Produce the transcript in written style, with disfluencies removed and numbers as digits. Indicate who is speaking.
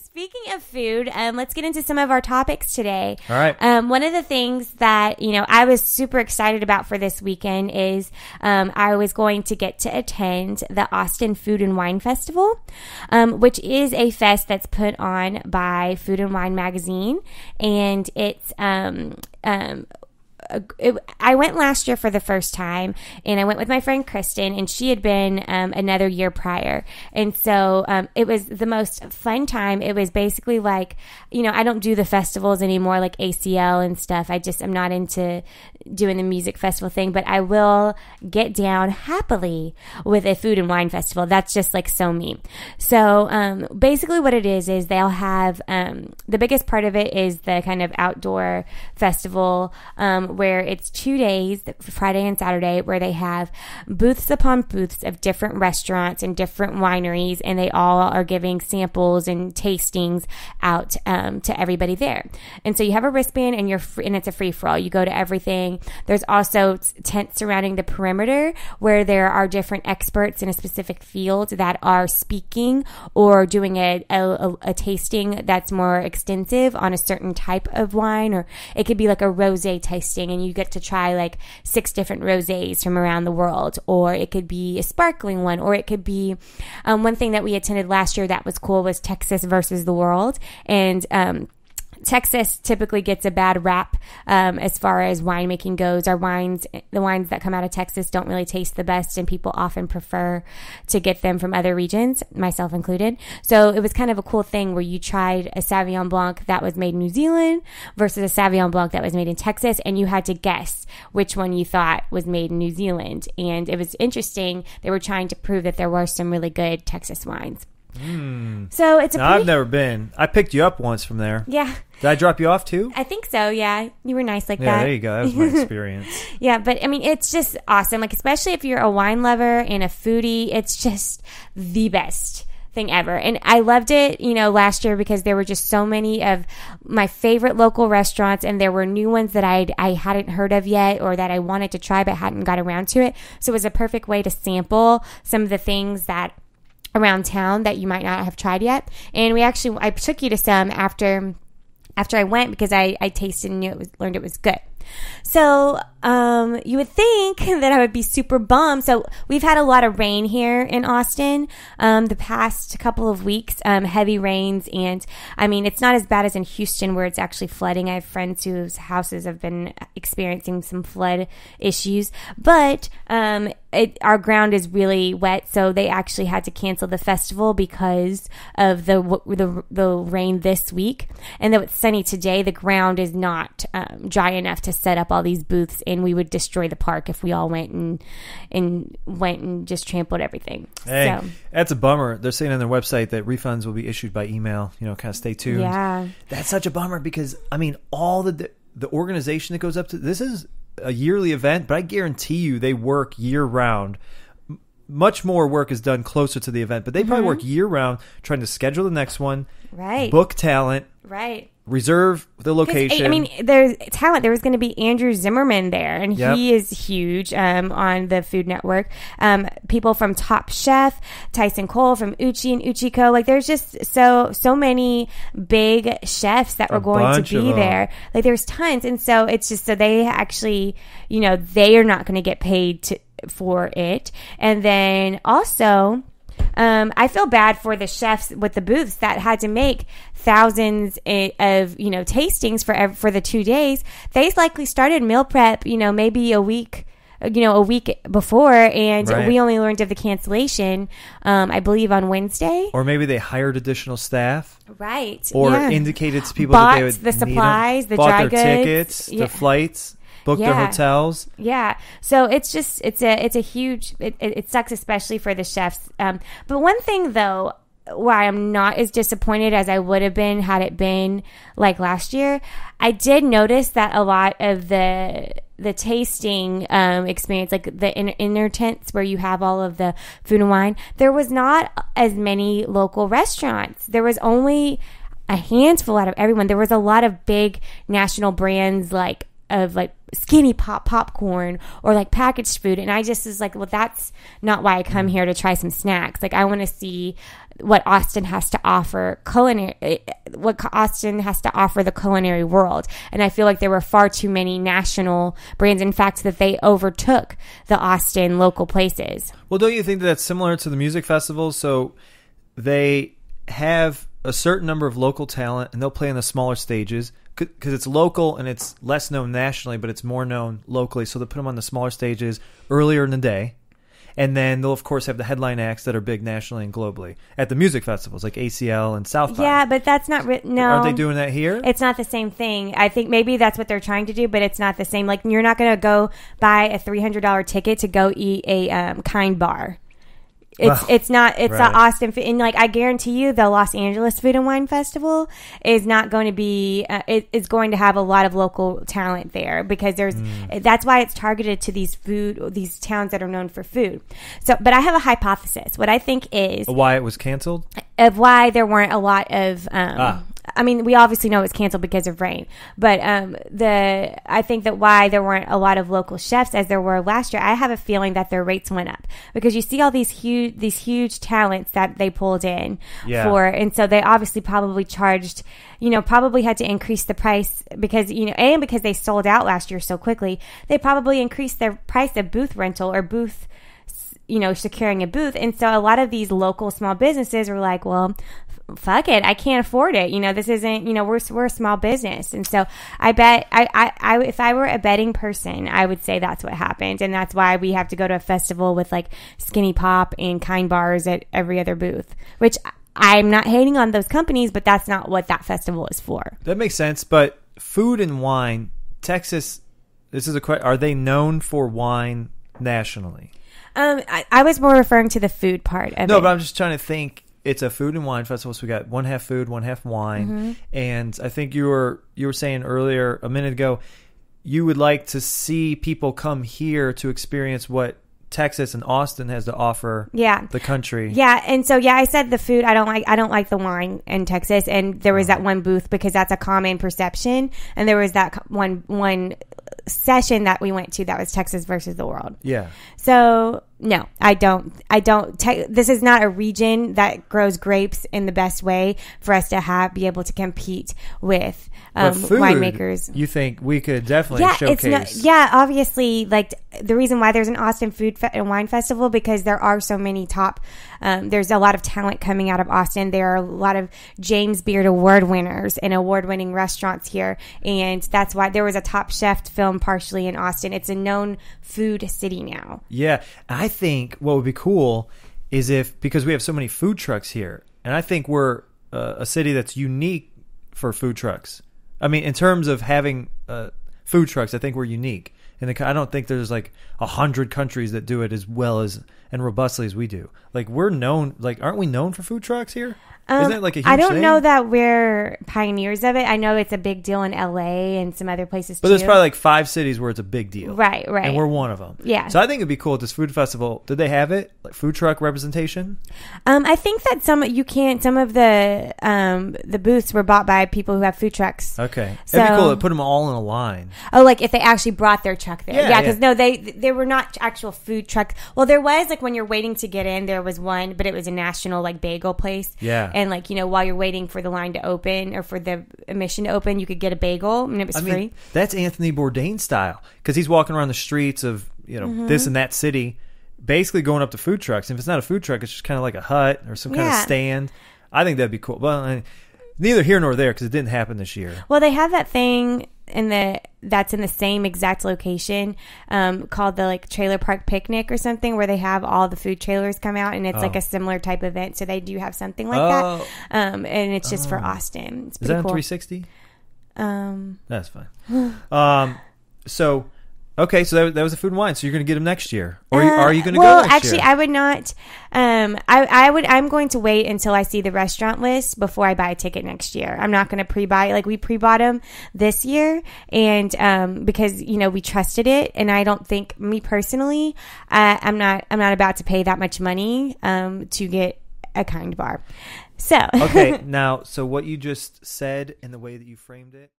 Speaker 1: Speaking of food, let's get into some of our topics today.
Speaker 2: All right.
Speaker 1: One of the things that, I was super excited about for this weekend is I was going to get to attend the Austin Food and Wine Festival, which is a fest that's put on by Food and Wine Magazine. And it's I went last year for the first time, and I went with my friend Kristen, and she had been another year prior. And so it was the most fun time. It was basically like, I don't do the festivals anymore, like ACL and stuff. I'm not into doing the music festival thing, but I will get down happily with a food and wine festival. That's just like so me. So basically what it is they'll have the biggest part of it is the kind of outdoor festival where it's 2 days, Friday and Saturday, where they have booths upon booths of different restaurants and different wineries, and they all are giving samples and tastings out to everybody there. And so you have a wristband, and and it's a free for all. You go to everything. There's also tents surrounding the perimeter where there are different experts in a specific field that are speaking or doing a tasting that's more extensive on a certain type of wine, or it could be like a rosé tasting, and you get to try like 6 different rosés from around the world, or it could be a sparkling one, or it could be one thing that we attended last year that was cool was Texas versus the world. And Texas typically gets a bad rap as far as winemaking goes. The wines that come out of Texas don't really taste the best, and people often prefer to get them from other regions, myself included. So it was kind of a cool thing where you tried a Sauvignon Blanc that was made in New Zealand versus a Sauvignon Blanc that was made in Texas, and you had to guess which one you thought was made in New Zealand. And it was interesting. They were trying to prove that there were some really good Texas wines. So it's
Speaker 2: I've never been. I picked you up once from there.
Speaker 1: Yeah.
Speaker 2: Did I drop you off too?
Speaker 1: I think so, yeah. You were nice like that.
Speaker 2: Yeah, there you go. That was my experience.
Speaker 1: Yeah, but I mean, it's just awesome. Like, especially if you're a wine lover and a foodie, it's just the best thing ever. And I loved it, last year because there were just so many of my favorite local restaurants, and there were new ones that I hadn't heard of yet, or that I wanted to try but hadn't got around to it. So it was a perfect way to sample some of the things that around town that you might not have tried yet. And I took you to some after I went because I tasted and learned it was good. So you would think that I would be super bummed. So we've had a lot of rain here in Austin the past couple of weeks, heavy rains. And I mean, it's not as bad as in Houston where it's actually flooding. I have friends whose houses have been experiencing some flood issues. But our ground is really wet, so they actually had to cancel the festival because of the rain this week. And though it's sunny today, the ground is not dry enough to set up all these booths, and we would destroy the park if we all went and just trampled everything.
Speaker 2: Hey,
Speaker 1: so
Speaker 2: that's a bummer. They're saying on their website that refunds will be issued by email. Kind of stay tuned.
Speaker 1: Yeah,
Speaker 2: that's such a bummer because I mean, all the organization that goes up to this is a yearly event, but I guarantee you they work year round. Much more work is done closer to the event, but they probably work year round trying to schedule the next one,
Speaker 1: right?
Speaker 2: Book talent,
Speaker 1: right?
Speaker 2: Reserve the location.
Speaker 1: I mean, there's talent. There was going to be Andrew Zimmerman there, and
Speaker 2: Yep.
Speaker 1: he is huge on the Food Network. People from Top Chef, Tyson Cole from Uchi and Uchiko. Like, there's just so many big chefs that were going to be there. Like, there's tons, and so it's just so they actually, they are not going to get paid for it, and then also. I feel bad for the chefs with the booths that had to make thousands of tastings for the 2 days. They likely started meal prep maybe a week before, and
Speaker 2: right.
Speaker 1: We only learned of the cancellation I believe on Wednesday.
Speaker 2: Or maybe they hired additional staff,
Speaker 1: right?
Speaker 2: Or
Speaker 1: yeah.
Speaker 2: indicated to people
Speaker 1: Bought
Speaker 2: that they would
Speaker 1: the supplies, the
Speaker 2: bought
Speaker 1: dry
Speaker 2: their
Speaker 1: goods,
Speaker 2: tickets, the flights. Book their hotels.
Speaker 1: Yeah. So it's just, it's a huge, it sucks, especially for the chefs. But one thing though, why I'm not as disappointed as I would have been had it been like last year, I did notice that a lot of the tasting experience, like the inner tents where you have all of the food and wine, there was not as many local restaurants. There was only a handful out of everyone. There was a lot of big national brands like Skinny Pop popcorn or like packaged food, and I just was like, well, that's not why I come here to try some snacks. Like, I want to see what Austin has to offer the culinary world. And I feel like there were far too many national brands. In fact, that they overtook the Austin local places.
Speaker 2: Well, don't you think that that's similar to the music festivals? So they have a certain number of local talent, and they'll play on the smaller stages because it's local and it's less known nationally, but it's more known locally. So they'll put them on the smaller stages earlier in the day. And then they'll, of course, have the headline acts that are big nationally and globally at the music festivals like ACL and South by.
Speaker 1: Yeah, but that's not... no.
Speaker 2: Aren't they doing that here?
Speaker 1: It's not the same thing. I think maybe that's what they're trying to do, but it's not the same. Like, you're not going to go buy a $300 ticket to go eat a Kind bar. It's not Austin food. And like, I guarantee you the Los Angeles Food and Wine Festival is not going to be it's going to have a lot of local talent there, because that's why it's targeted to these towns that are known for food. So, but I have a hypothesis. What I think is
Speaker 2: why it was canceled,
Speaker 1: of why there weren't a lot of I mean, we obviously know it was canceled because of rain, but I think that why there weren't a lot of local chefs as there were last year, I have a feeling that their rates went up because you see all these huge talents that they pulled in for, and so they obviously probably charged, probably had to increase the price because, and because they sold out last year so quickly, they probably increased their price of booth rental or booth, securing a booth. And so a lot of these local small businesses are like, well, fuck it, I can't afford it. This isn't, we're a small business. And so I bet I if I were a betting person, I would say that's what happened. And that's why we have to go to a festival with like Skinny Pop and Kind bars at every other booth, which I'm not hating on those companies, but that's not what that festival is for.
Speaker 2: That makes sense. But food and wine, Texas, this is a question. Are they known for wine nationally?
Speaker 1: I was more referring to the food part of it.
Speaker 2: No, but I'm just trying to think. It's a food and wine festival, so we got one half food, one half wine. Mm-hmm. And I think you were saying earlier, a minute ago, you would like to see people come here to experience what Texas and Austin has to offer the country. Yeah,
Speaker 1: and so I said the food. I don't like the wine in Texas, and there was that one booth because that's a common perception, and there was that one session that we went to that was Texas versus the world.
Speaker 2: Yeah.
Speaker 1: So no, I don't. This is not a region that grows grapes in the best way for us to be able to compete with winemakers.
Speaker 2: You think we could definitely showcase?
Speaker 1: Obviously, like the reason why there's an Austin Food and Wine Festival because there are so many top. There's a lot of talent coming out of Austin. There are a lot of James Beard Award winners and award-winning restaurants here, and that's why there was a Top Chef film partially in Austin. It's a known food city now.
Speaker 2: Yeah, I think what would be cool is because we have so many food trucks here, and I think we're a city that's unique for food trucks. I mean, in terms of having food trucks, I think we're unique. And I don't think there's like 100 countries that do it as well as and robustly as we do. Like we're known, aren't we known for food trucks here? Isn't it like a huge
Speaker 1: I don't
Speaker 2: thing?
Speaker 1: know that we're pioneers of it. I know it's a big deal in LA and some other places too.
Speaker 2: But there's probably like 5 cities where it's a big deal.
Speaker 1: Right.
Speaker 2: And we're one of them.
Speaker 1: Yeah.
Speaker 2: So I think it'd be cool at this food festival. Did they have it? Like food truck representation?
Speaker 1: I think that some of the booths were bought by people who have food trucks.
Speaker 2: Okay. It'd be cool to put them all in a line.
Speaker 1: Oh, like if they actually brought their truck there.
Speaker 2: Yeah,
Speaker 1: because no, they were not actual food trucks. Well, there was like when you're waiting to get in, there was one, but it was a national like bagel place.
Speaker 2: Yeah.
Speaker 1: And like, while you're waiting for the line to open or for the admission to open, you could get a bagel and it was free.
Speaker 2: That's Anthony Bourdain style because he's walking around the streets of this and that city, basically going up to food trucks. And if it's not a food truck, it's just kind of like a hut or some kind of stand. I think that'd be cool. Well, neither here nor there because it didn't happen this year.
Speaker 1: Well, they have that thing that's in the same exact location called the like trailer park picnic or something where they have all the food trailers come out and it's like a similar type event. So they do have something like that. And it's just for Austin. It's pretty cool.
Speaker 2: Is that on 360? That's fine. So okay, so that was a food and wine. So you're going to get them next year, or are you going to go next year? Well,
Speaker 1: actually, I would not. I'm going to wait until I see the restaurant list before I buy a ticket next year. I'm not going to pre-buy. Like we pre-bought them this year, and because we trusted it, and I don't think me personally, I'm not about to pay that much money to get a Kind bar. So
Speaker 2: okay, now so what you just said and the way that you framed it.